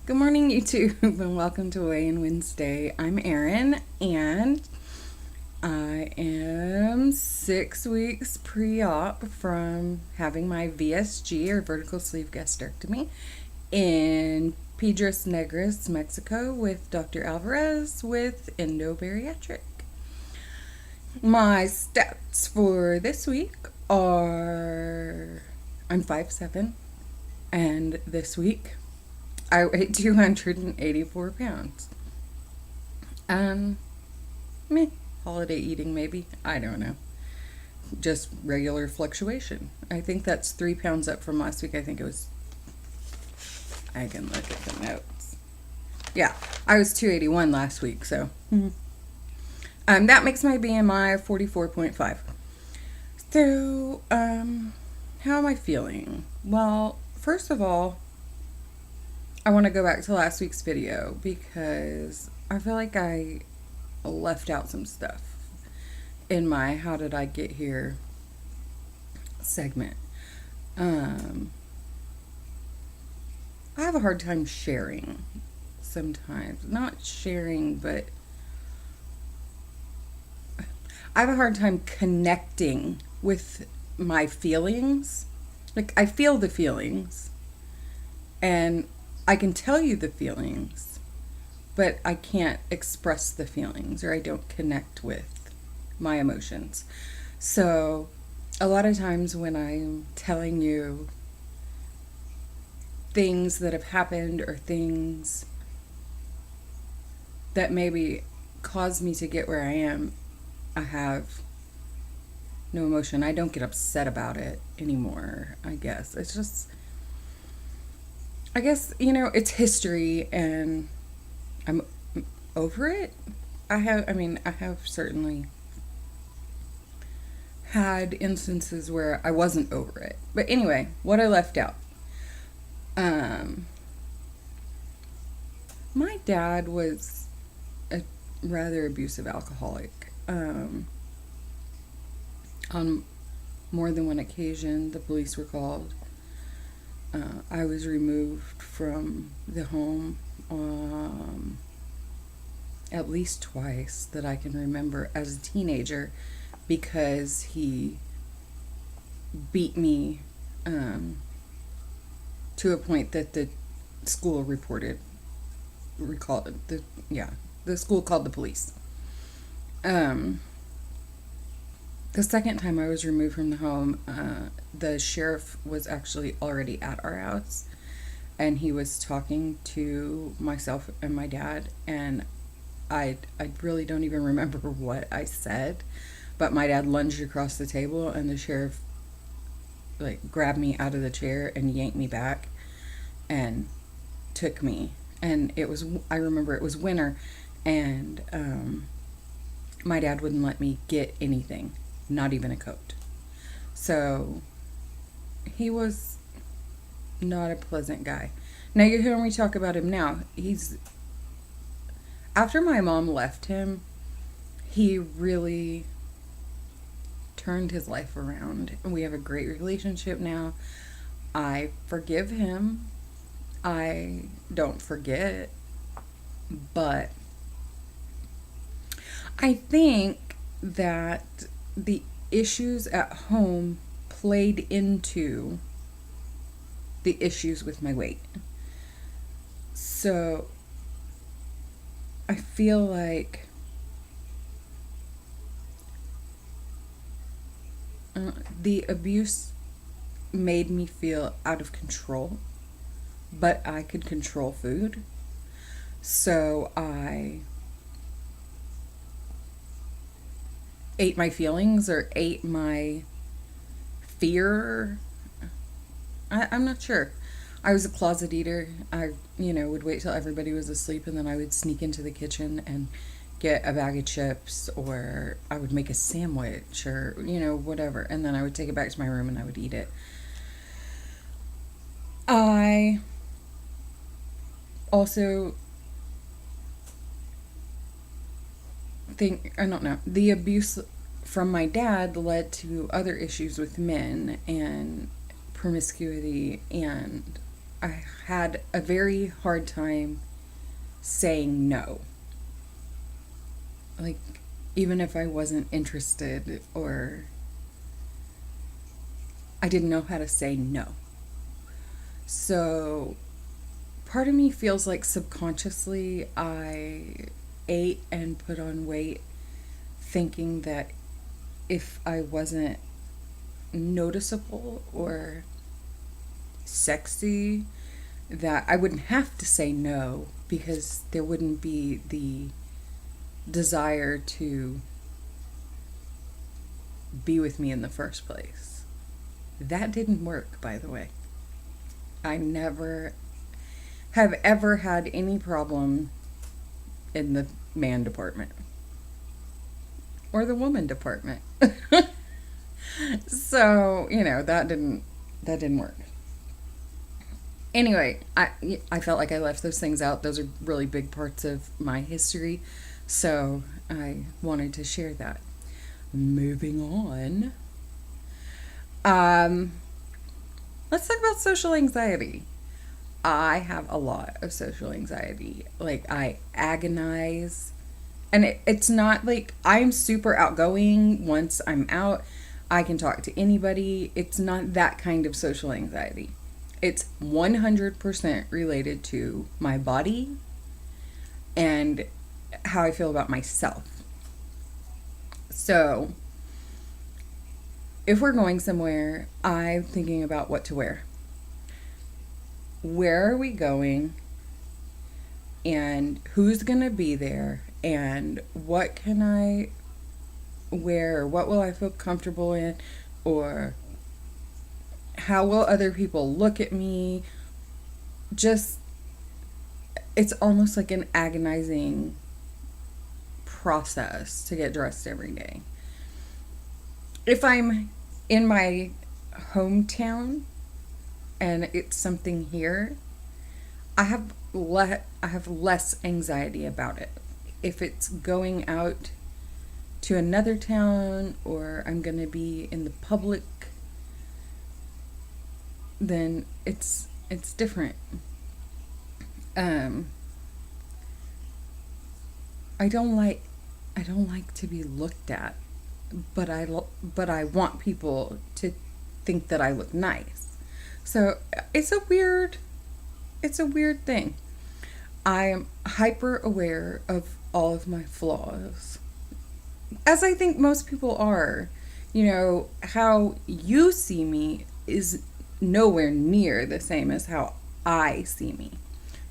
Good morning, YouTube, and welcome to Weigh-In Wednesday. I'm Erin, and I am 6 weeks pre-op from having my VSG, or vertical sleeve gastrectomy, in Piedras Negras, Mexico, with Dr. Alvarez with endobariatric. My stats for this week are I'm 5'7", and this week I weigh 284 pounds. Meh, holiday eating maybe. I don't know. Just regular fluctuation. I think that's 3 pounds up from last week. I think it was, I can look at the notes. Yeah, I was 281 last week, so. That makes my BMI 44.5. So, how am I feeling? Well, first of all, I want to go back to last week's video because I feel like I left out some stuff in my how did I get here segment. I have a hard time sharing sometimes. Not sharing, but I have a hard time connecting with my feelings. Like, I feel the feelings, and I can tell you the feelings, but I can't express the feelings, or I don't connect with my emotions. So a lot of times when I'm telling you things that have happened or things that maybe caused me to get where I am, I have no emotion. I don't get upset about it anymore, I guess. It's just, I guess, it's history and I'm over it. I have certainly had instances where I wasn't over it. But anyway, what I left out. My dad was a rather abusive alcoholic. On more than one occasion, the police were called. I was removed from the home at least twice that I can remember as a teenager because he beat me to a point that the school the school called the police. The second time I was removed from the home, the sheriff was actually already at our house, and he was talking to myself and my dad, and I really don't even remember what I said, but my dad lunged across the table, and the sheriff grabbed me out of the chair and yanked me back and took me. And I remember it was winter, and my dad wouldn't let me get anything, not even a coat. So he was not a pleasant guy. Now you hear me talk about him now. After my mom left him, he really turned his life around. We have a great relationship now. I forgive him. I don't forget. But I think that the issues at home played into the issues with my weight. So I feel like the abuse made me feel out of control, but I could control food. So I ate my feelings or ate my fear. I'm not sure. I was a closet eater. I, would wait till everybody was asleep, and then I would sneak into the kitchen and get a bag of chips, or I would make a sandwich, or, whatever. And then I would take it back to my room and I would eat it. I also I don't know, the abuse from my dad led to other issues with men and promiscuity and I had a very hard time saying no. Like, even if I wasn't interested or I didn't know how to say no. So, part of me feels like subconsciously I ate and put on weight thinking that if I wasn't noticeable or sexy, that I wouldn't have to say no because there wouldn't be the desire to be with me in the first place. That didn't work, by the way. I never have ever had any problem in the man department or the woman department. So, that didn't work. Anyway, I felt like I left those things out. Those are really big parts of my history. So, I wanted to share that. Moving on. Let's talk about social anxiety. I have a lot of social anxiety. Like, I agonize. And it's not like I'm super outgoing once I'm out. I can talk to anybody. It's not that kind of social anxiety. It's 100% related to my body and how I feel about myself. So, if we're going somewhere, I'm thinking about what to wear. Where are we going? And who's going to be there? And what can I wear? What will I feel comfortable in? Or how will other people look at me? Just, it's almost like an agonizing process to get dressed every day. If I'm in my hometown and it's something here, I have less anxiety about it. If it's going out to another town or I'm going to be in the public, then it's different. I don't like to be looked at, but I want people to think that I look nice. So it's a weird thing. I am hyper aware of all of my flaws, as I think most people are. How you see me is nowhere near the same as how I see me.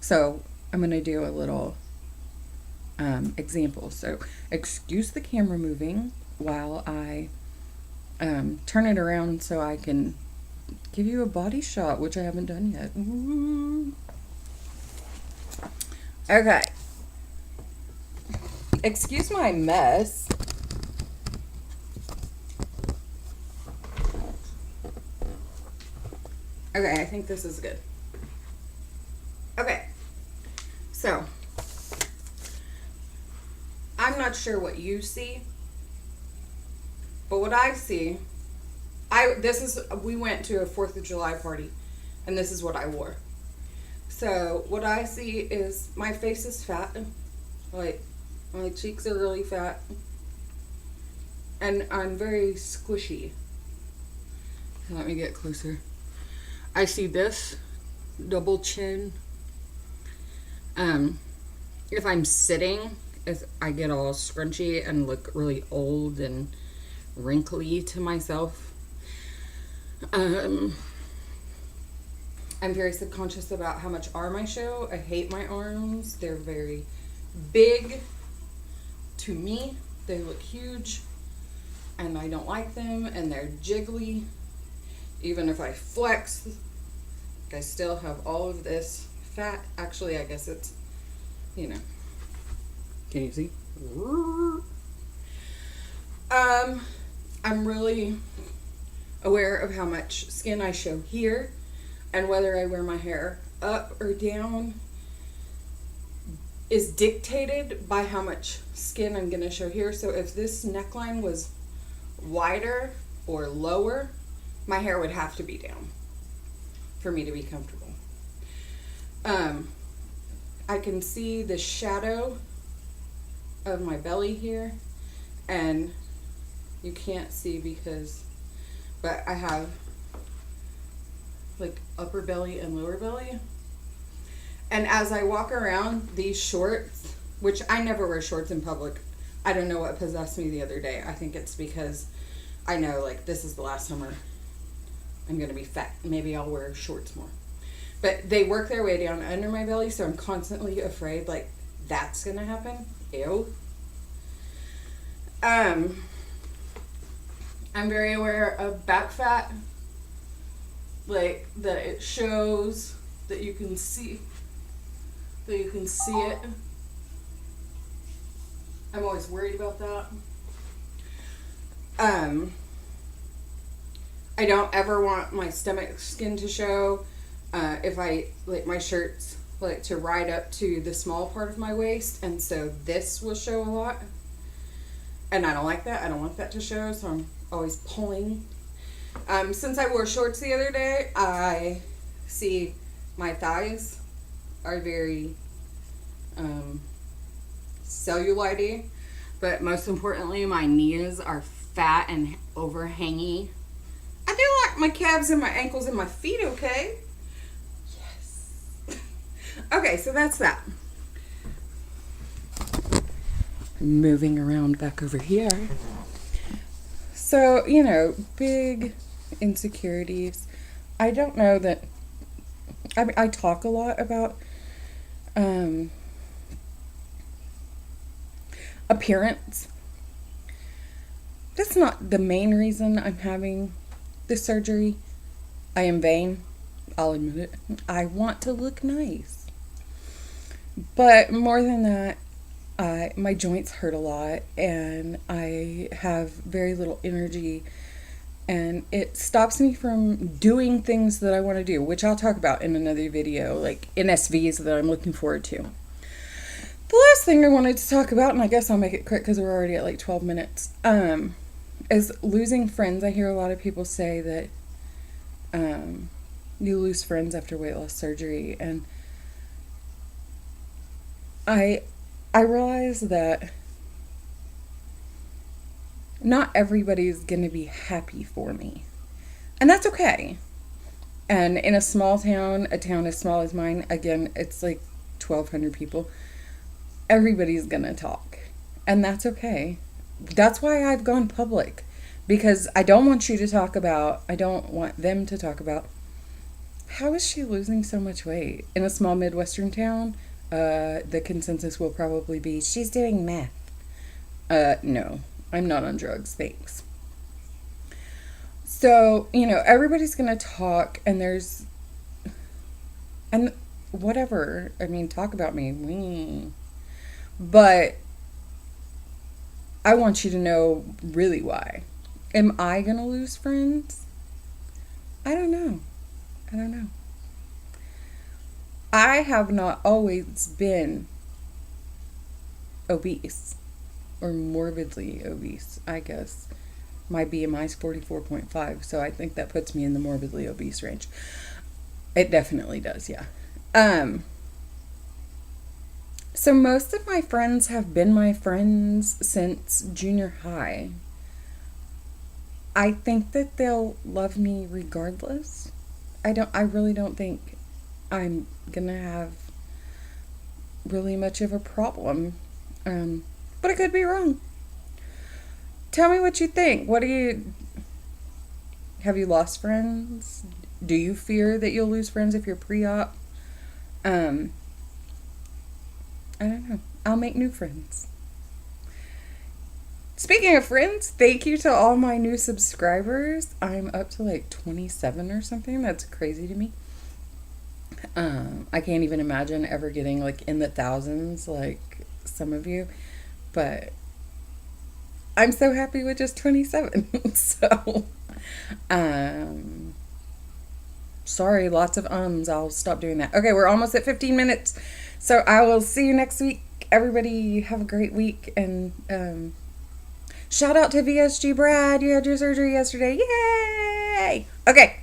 So I'm going to do a little example. So excuse the camera moving while I turn it around so I can give you a body shot, which I haven't done yet. Ooh. Okay. Excuse my mess. Okay, I think this is good. Okay. So, I'm not sure what you see, but what I see, we went to a 4th of July party, and this is what I wore. So, what I see is my face is fat. Like, my cheeks are really fat. And I'm very squishy. Let me get closer. I see this double chin. If I'm sitting, I get all scrunchy and look really old and wrinkly to myself. I'm very subconscious about how much arm I show. I hate my arms. They're very big to me. They look huge and I don't like them, and they're jiggly. Even if I flex, I still have all of this fat. Actually, I guess it's, can you see? I'm really aware of how much skin I show here, and whether I wear my hair up or down is dictated by how much skin I'm going to show here. So if this neckline was wider or lower, my hair would have to be down for me to be comfortable. Um, I can see the shadow of my belly here, and you can't see but I have like upper belly and lower belly. And as I walk around these shorts, which I never wear shorts in public, I don't know what possessed me the other day. I think it's because I know, like, this is the last summer I'm going to be fat. Maybe I'll wear shorts more. But they work their way down under my belly, so I'm constantly afraid, like, that's going to happen. Ew. I'm very aware of back fat. Like, that it shows, that you can see it. I'm always worried about that. I don't ever want my stomach skin to show. If I like my shirts like to ride up to the small part of my waist, and so this will show a lot. And I don't like that. I don't want that to show, so I'm always pulling. Since I wore shorts the other day, I see my thighs are very cellulite-y, but most importantly, my knees are fat and overhangy. I do like my calves and my ankles and my feet, okay? Yes. Okay, so that's that. Moving around back over here. So, big insecurities. I don't know that... I talk a lot about appearance. That's not the main reason I'm having this surgery. I am vain. I'll admit it. I want to look nice. But more than that, my joints hurt a lot, and I have very little energy, and it stops me from doing things that I want to do, which I'll talk about in another video, like NSVs that I'm looking forward to. The last thing I wanted to talk about, and I guess I'll make it quick because we're already at like 12 minutes, is losing friends. I hear a lot of people say that you lose friends after weight loss surgery, and I realize that not everybody's going to be happy for me. And that's okay. And in a small town, a town as small as mine, again, it's like 1,200 people, everybody's going to talk. And that's okay. That's why I've gone public. Because I don't want I don't want them to talk about, how is she losing so much weight? In a small Midwestern town, the consensus will probably be, she's doing meth. No, I'm not on drugs, thanks. So, everybody's gonna talk, and whatever, I mean, talk about me. But I want you to know really why. Am I gonna lose friends? I don't know. I have not always been obese or morbidly obese, I guess. My BMI is 44.5, so I think that puts me in the morbidly obese range. It definitely does, yeah. So most of my friends have been my friends since junior high. I think that they'll love me regardless. I really don't think I'm gonna have really much of a problem. But I could be wrong. Tell me what you think. Have you lost friends? Do you fear that you'll lose friends if you're pre-op? I don't know. I'll make new friends. Speaking of friends, thank you to all my new subscribers. I'm up to like 27 or something. That's crazy to me. I can't even imagine ever getting like in the thousands like some of you. But I'm so happy with just 27. So, sorry, lots of ums. I'll stop doing that. Okay, we're almost at 15 minutes. So I will see you next week. Everybody have a great week. And shout out to VSG Brad. You had your surgery yesterday. Yay! Okay.